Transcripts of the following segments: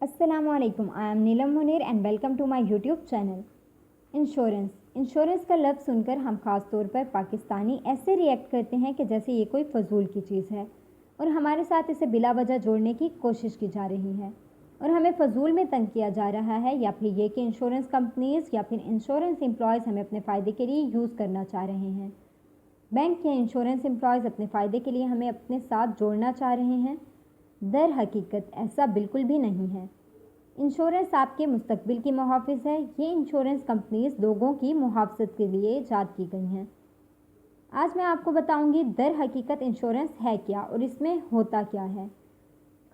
अस्सलामु अलैकुम। I am Neelam Munir and welcome to my YouTube channel. Insurance का लफ्ज़ सुनकर हम ख़ास तौर पर पाकिस्तानी ऐसे रिएक्ट करते हैं कि जैसे ये कोई फ़जूल की चीज़ है और हमारे साथ इसे बिला वजह जोड़ने की कोशिश की जा रही है और हमें फ़जूल में तंग किया जा रहा है, या फिर ये कि इंश्योरेंस कंपनीज़ या फिर इंश्योरेंस एम्प्लॉयज़ हमें अपने फ़ायदे के लिए यूज़ करना चाह रहे हैं। बैंक या इंश्योरेंस एम्प्लॉयज़ अपने फ़ायदे के लिए हमें अपने साथ जोड़ना चाह रहे हैं। दर हकीकत ऐसा बिल्कुल भी नहीं है। इंश्योरेंस आपके मुस्तकबिल की मुहाफ़िज़ है। ये इंश्योरेंस कंपनीज लोगों की मुहाफ़ज़त के लिए ईजाद की गई हैं। आज मैं आपको बताऊंगी दर हकीकत इंश्योरेंस है क्या और इसमें होता क्या है।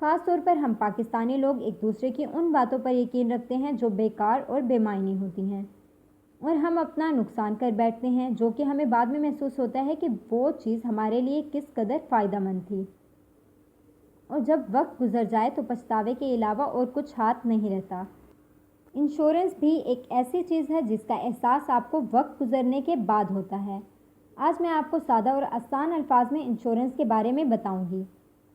ख़ास तौर पर हम पाकिस्तानी लोग एक दूसरे की उन बातों पर यकीन रखते हैं जो बेकार और बेमायनी होती हैं और हम अपना नुकसान कर बैठते हैं, जो कि हमें बाद में महसूस होता है कि वो चीज़ हमारे लिए किस कदर फ़ायदेमंद थी। और जब वक्त गुजर जाए तो पछतावे के अलावा और कुछ हाथ नहीं रहता। इंश्योरेंस भी एक ऐसी चीज़ है जिसका एहसास आपको वक्त गुजरने के बाद होता है। आज मैं आपको सादा और आसान अल्फाज में इंश्योरेंस के बारे में बताऊंगी।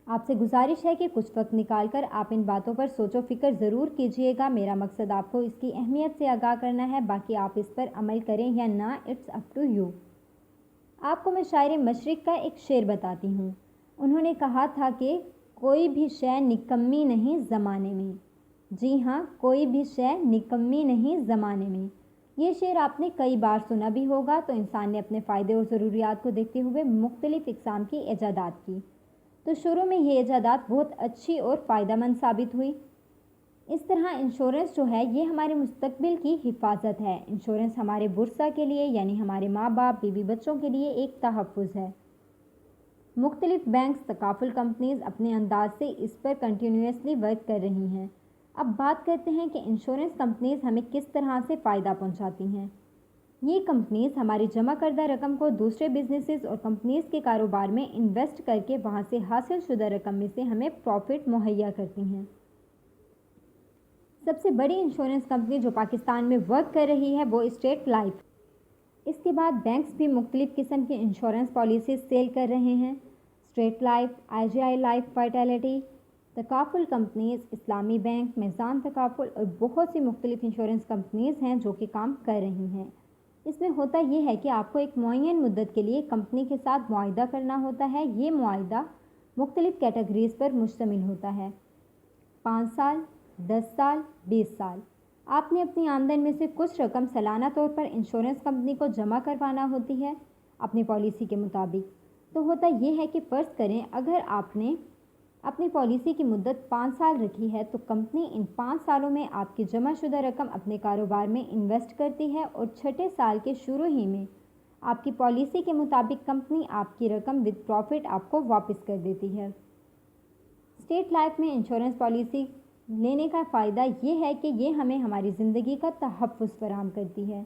आपसे गुजारिश है कि कुछ वक्त निकाल कर आप इन बातों पर सोचो फिक्र ज़रूर कीजिएगा। मेरा मकसद आपको इसकी अहमियत से आगाह करना है, बाकी आप इस पर अमल करें या ना, इट्स अप टू यू। आपको मैं शायर मशरिक़ का एक शेर बताती हूँ। उन्होंने कहा था कि कोई भी शय निकम्मी नहीं ज़माने में। जी हाँ, कोई भी शय निकम्मी नहीं ज़माने में। ये शेर आपने कई बार सुना भी होगा। तो इंसान ने अपने फ़ायदे और ज़रूरियात को देखते हुए मुख्तलिफ़ इक़साम की ईजादात की। तो शुरू में ये ईजादात बहुत अच्छी और फ़ायदेमंद साबित हुई। इस तरह इंश्योरेंस जो है ये हमारे मुस्तकबिल की हिफाजत है। इंश्योरेंस हमारे बुरसा के लिए यानी हमारे माँ बाप बीवी बच्चों के लिए एक तहफ़्फ़ुज़ है। मुख्तलिफ बैंक्स तकाफुल कंपनीज अपने अंदाज से इस पर कंटिन्यूसली वर्क कर रही हैं। अब बात करते हैं कि इंश्योरेंस कंपनीज हमें किस तरह से फ़ायदा पहुंचाती हैं। ये कंपनीज हमारी जमा करदा रकम को दूसरे बिजनेसेस और कंपनीज के कारोबार में इन्वेस्ट करके वहां से हासिल शुदा रकम में से हमें प्रॉफिट मुहैया करती हैं। सबसे बड़ी इंश्योरेंस कंपनी जो पाकिस्तान में वर्क कर रही है वो स्टेट लाइफ। इसके बाद बैंक्स भी मुख्तलिफ़ किस्म की इंश्योरेंस पॉलिसीज सेल कर रहे हैं। State Life, IGI Life, Vitality, तकाफुल कंपनीज, इस्लामी बैंक, मेज़ान तकाफुल और बहुत सी मुख्तलिफ़ इंश्योरेंस कंपनीज हैं जो कि काम कर रही हैं। इसमें होता यह है कि आपको एक मुअय्यन मुद्दत के लिए कंपनी के साथ मुआहिदा करना होता है। ये मुआहिदा मुख्तलिफ़ कैटेगरीज़ पर मुश्तमिल होता है। 5 साल, 10 साल, 20 साल। आपने अपनी आमदन में से कुछ रकम सालाना तौर पर इंश्योरेंस कंपनी को जमा करवाना होती है अपनी पॉलिसी के मुताबिक। तो होता यह है कि फ़र्ज़ करें अगर आपने अपनी पॉलिसी की मुद्दत 5 साल रखी है तो कंपनी इन 5 सालों में आपकी जमा शुदा रकम अपने कारोबार में इन्वेस्ट करती है और छठे साल के शुरू ही में आपकी पॉलिसी के मुताबिक कंपनी आपकी रकम विद प्रॉफिट आपको वापस कर देती है। स्टेट लाइफ में इंश्योरेंस पॉलिसी लेने का फ़ायदा ये है कि ये हमें हमारी ज़िंदगी का तहफ़्फ़ुज़ फराहम करती है।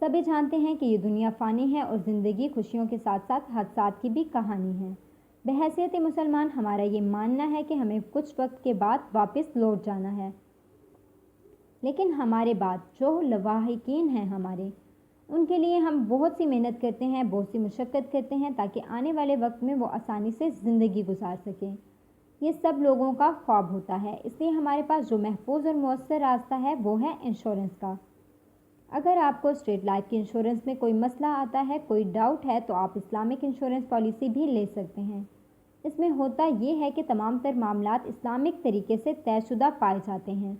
सभी जानते हैं कि ये दुनिया फ़ानी है और ज़िंदगी खुशियों के साथ साथ हादसात की भी कहानी है। बहैसियत मुसलमान हमारा ये मानना है कि हमें कुछ वक्त के बाद वापस लौट जाना है, लेकिन हमारे बाद जो लवाहिकीन हैं हमारे, उनके लिए हम बहुत सी मेहनत करते हैं, बहुत सी मुशक्क़त करते हैं ताकि आने वाले वक्त में वो आसानी से ज़िंदगी गुजार सकें। ये सब लोगों का ख्वाब होता है, इसलिए हमारे पास जो महफूज और मौसर रास्ता है वो है इंश्योरेंस का। अगर आपको स्टेट लाइफ की इंश्योरेंस में कोई मसला आता है, कोई डाउट है, तो आप इस्लामिक इंश्योरेंस पॉलिसी भी ले सकते हैं। इसमें होता ये है कि तमाम तर मामलात इस्लामिक तरीके से तयशुदा पाए जाते हैं।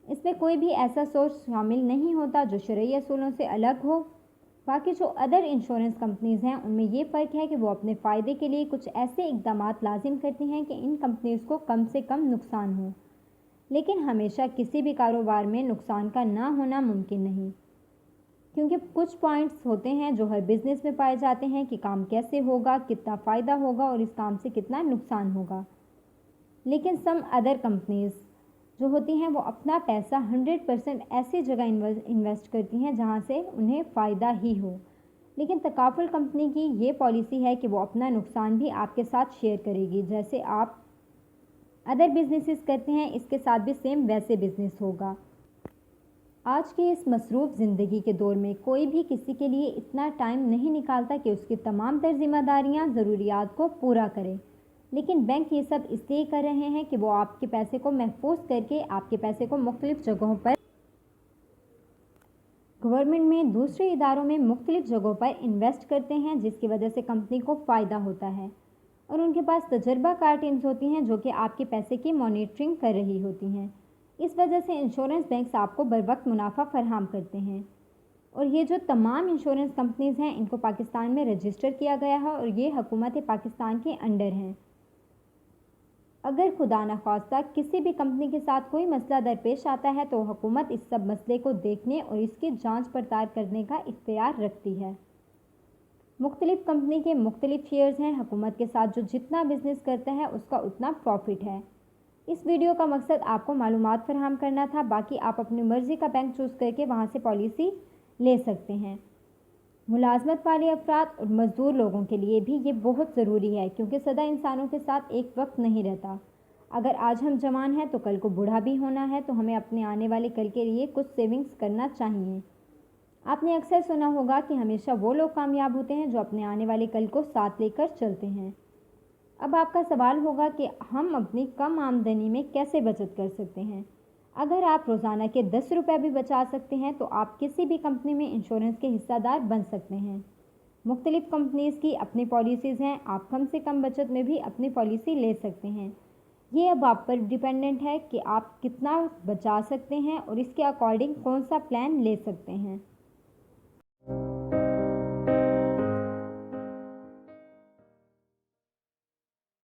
इसमें कोई भी ऐसा सोच शामिल नहीं होता जो शरई असूलों से अलग हो। बाकी जो अदर इंश्योरेंस कंपनीज़ हैं उनमें ये फ़र्क है कि वो अपने फ़ायदे के लिए कुछ ऐसे इक़दामात लाजिम करती हैं कि इन कंपनीज़ को कम से कम नुकसान हो, लेकिन हमेशा किसी भी कारोबार में नुकसान का ना होना मुमकिन नहीं, क्योंकि कुछ पॉइंट्स होते हैं जो हर बिज़नेस में पाए जाते हैं कि काम कैसे होगा, कितना फ़ायदा होगा और इस काम से कितना नुकसान होगा। लेकिन सम अदर कंपनीज़ जो होती हैं वो अपना पैसा 100% ऐसी जगह इन्वेस्ट करती हैं जहां से उन्हें फ़ायदा ही हो। लेकिन तकाफुल कंपनी की ये पॉलिसी है कि वो अपना नुकसान भी आपके साथ शेयर करेगी। जैसे आप अदर बिजनेसेस करते हैं, इसके साथ भी सेम वैसे बिजनेस होगा। आज के इस मसरूफ़ ज़िंदगी के दौर में कोई भी किसी के लिए इतना टाइम नहीं निकालता कि उसकी तमाम तर जिम्मेदारियां, ज़रूरियात को पूरा करे। लेकिन बैंक ये सब इसलिए कर रहे हैं कि वो आपके पैसे को महफूज करके आपके पैसे को मुख्तलिफ जगहों पर गवर्नमेंट में दूसरे इदारों में मुख्तलिफ जगहों पर इन्वेस्ट करते हैं, जिसकी वजह से कंपनी को फ़ायदा होता है और उनके पास तजर्बाकार टीम्स होती हैं जो कि आपके पैसे की मॉनिटरिंग कर रही होती हैं। इस वजह से इंश्योरेंस बैंक्स आपको बर वक्त मुनाफा फराहम करते हैं और ये जो तमाम इंश्योरेंस कंपनीज़ हैं इनको पाकिस्तान में रजिस्टर किया गया है और ये हुकूमत पाकिस्तान के अंडर हैं। अगर खुदा न खास्ता किसी भी कंपनी के साथ कोई मसला दरपेश आता है तो हुकूमत इस सब मसले को देखने और इसकी जांच पड़ताल करने का इख्तियार रखती है। मुख्तलिफ कंपनी के मुख्तलिफ शेयर्स हैं, हुकूमत के साथ जो जितना बिजनेस करता है उसका उतना प्रॉफिट है। इस वीडियो का मकसद आपको मालूमात फराहम करना था, बाकी आप अपनी मर्ज़ी का बैंक चूज़ करके वहाँ से पॉलिसी ले सकते हैं। मुलाजमत वाले अफराद और मज़दूर लोगों के लिए भी ये बहुत ज़रूरी है क्योंकि सदा इंसानों के साथ एक वक्त नहीं रहता। अगर आज हम जवान हैं तो कल को बूढ़ा भी होना है, तो हमें अपने आने वाले कल के लिए कुछ सेविंग्स करना चाहिए। आपने अक्सर सुना होगा कि हमेशा वो लोग कामयाब होते हैं जो अपने आने वाले कल को साथ लेकर चलते हैं। अब आपका सवाल होगा कि हम अपनी कम आमदनी में कैसे बचत कर सकते हैं। अगर आप रोज़ाना के 10 रुपये भी बचा सकते हैं तो आप किसी भी कंपनी में इंश्योरेंस के हिस्सेदार बन सकते हैं। मुख्तलिफ कंपनीज़ की अपनी पॉलिसीज़ हैं, आप कम से कम बचत में भी अपनी पॉलिसी ले सकते हैं। ये अब आप पर डिपेंडेंट है कि आप कितना बचा सकते हैं और इसके अकॉर्डिंग कौन सा प्लान ले सकते हैं।